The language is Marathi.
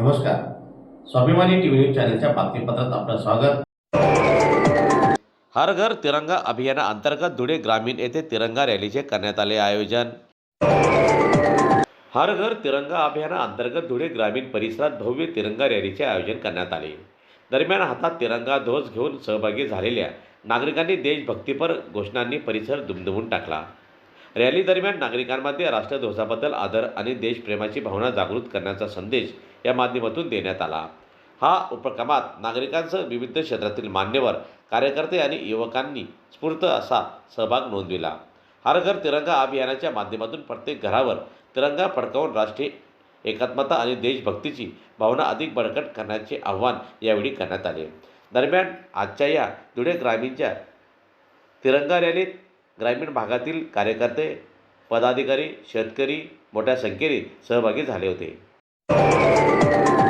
नमस्कार. स्वाभिमानी टीव्ही न्यूज चॅनलच्या बातमीपत्रात आपलं स्वागत. हर घर तिरंगा अभियानाअंतर्गत धुळे ग्रामीण येथे तिरंगा रॅलीचे करण्यात आले आयोजन. हर घर तिरंगा अभियानाअंतर्गत धुळे ग्रामीण परिसरात भव्य तिरंगा रॅलीचे आयोजन करण्यात आले. दरम्यान हातात तिरंगा ध्वज घेऊन सहभागी झालेल्या नागरिकांनी देशभक्तीपर घोषणांनी परिसर दुमदुमून टाकला. रॅली दरम्यान नागरिकांमध्ये राष्ट्रध्वजाबद्दल आदर आणि देशप्रेमाची भावना जागृत करण्याचा संदेश या माध्यमातून देण्यात आला. हा उपक्रमात नागरिकांसह विविध क्षेत्रातील मान्यवर, कार्यकर्ते आणि युवकांनी स्फूर्त असा सहभाग नोंदविला. हर घर तिरंगा अभियानाच्या माध्यमातून प्रत्येक घरावर तिरंगा फडकावून राष्ट्रीय एकात्मता आणि देशभक्तीची भावना अधिक बळकट करण्याचे आवाहन यावेळी करण्यात आले. दरम्यान आजच्या या धुळे ग्रामीणच्या तिरंगा रॅलीत ग्रामीण भागातील कार्यकर्ते, पदाधिकारी, शेतकरी मोठ्या संख्येने सहभागी झाले होते.